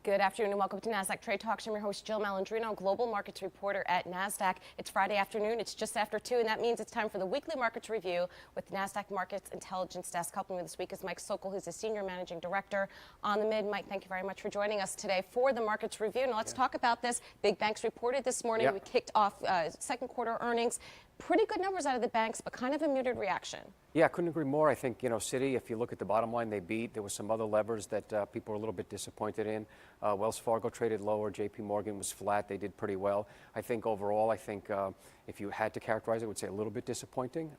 Good afternoon and welcome to Nasdaq Trade Talks. I'm your host, Jill Malandrino, global markets reporter at Nasdaq. It's Friday afternoon. It's just after 2, and that means it's time for the weekly markets review with Nasdaq Markets Intelligence Desk. Helping me this week is Mike Sokoll, who's the senior managing director on the mid. Mike, thank you very much for joining us today for the markets review. Now let's talk about this. Big banks reported this morning. We kicked off second quarter earnings. Pretty good numbers out of the banks, but kind of a muted reaction. Yeah, I couldn't agree more. I think, Citi, if you look at the bottom line, they beat. There was some other levers that people were a little bit disappointed in. Wells Fargo traded lower. JP Morgan was flat. They did pretty well. I think overall, if you had to characterize it, I would say a little bit disappointing.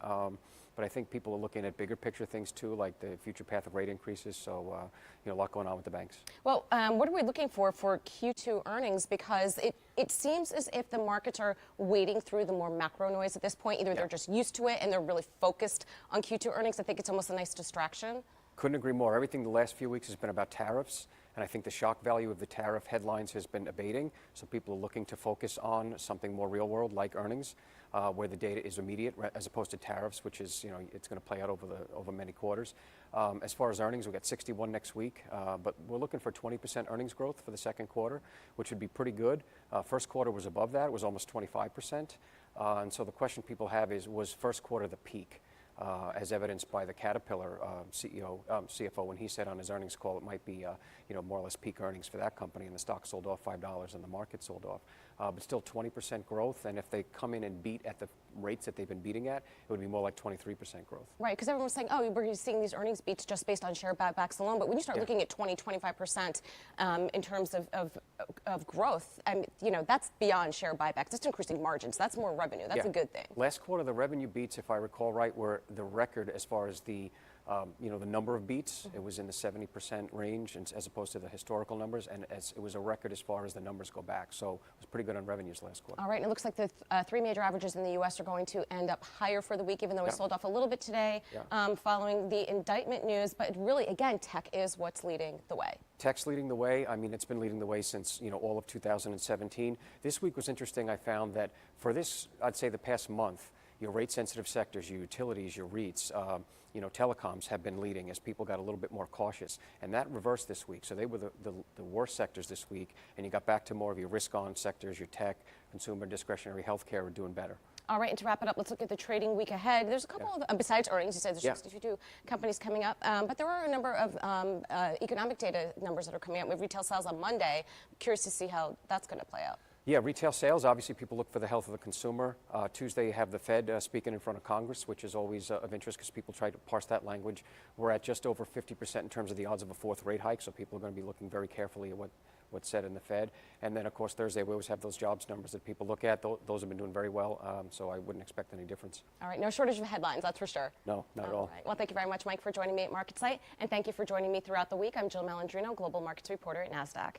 But I think people are looking at bigger picture things too, like the future path of rate increases. So, a lot going on with the banks. Well, what are we looking for Q2 earnings? Because it seems as if the markets are wading through the more macro noise at this point. Either they're just used to it and they're really focused on Q2 earnings. I think it's almost a nice distraction. Couldn't agree more. Everything the last few weeks has been about tariffs. And I think the shock value of the tariff headlines has been abating. So people are looking to focus on something more real world like earnings, where the data is immediate as opposed to tariffs, which is, it's going to play out over many quarters. As far as earnings, we've got 61 next week, but we're looking for 20% earnings growth for the second quarter, which would be pretty good. First quarter was above that. It was almost 25%. And so the question people have is, was first quarter the peak? As evidenced by the Caterpillar CFO, when he said on his earnings call it might be, more or less peak earnings for that company, and the stock sold off $5 and the market sold off. But still 20% growth, and if they come in and beat at the rates that they've been beating at, it would be more like 23% growth. Right, because everyone was saying, oh, we're seeing these earnings beats just based on share buybacks alone. But when you start looking at 20-25% in terms of growth, that's beyond share buybacks. It's increasing margins. That's more revenue. That's a good thing. Last quarter, the revenue beats, if I recall right, were the record as far as the the number of beats. It was in the 70% range as opposed to the historical numbers, and it was a record as far as the numbers go back. So it was pretty good on revenues last quarter. All right, and it looks like the three major averages in the U.S. are going to end up higher for the week, even though we sold off a little bit today following the indictment news. But really, again, tech is what's leading the way. Tech's leading the way. I mean, it's been leading the way since, all of 2017. This week was interesting. I found that for this, I'd say the past month, your rate-sensitive sectors, your utilities, your REITs, telecoms have been leading as people got a little bit more cautious. And that reversed this week. So they were the worst sectors this week, and you got back to more of your risk-on sectors, your tech, consumer discretionary, healthcare are doing better. All right, and to wrap it up, let's look at the trading week ahead. There's a couple of, besides earnings, you said there's 62 companies coming up, but there are a number of economic data numbers that are coming out. We have retail sales on Monday. I'm curious to see how that's going to play out. Yeah, retail sales, obviously people look for the health of the consumer. Tuesday you have the Fed speaking in front of Congress, which is always of interest because people try to parse that language. We're at just over 50% in terms of the odds of a fourth rate hike, so people are going to be looking very carefully at what's said in the Fed. And then, of course, Thursday we always have those jobs numbers that people look at. Those have been doing very well, so I wouldn't expect any difference. All right, no shortage of headlines, that's for sure. No, not at all. Right. Well, thank you very much, Mike, for joining me at MarketSite, and thank you for joining me throughout the week. I'm Jill Malandrino, global markets reporter at Nasdaq.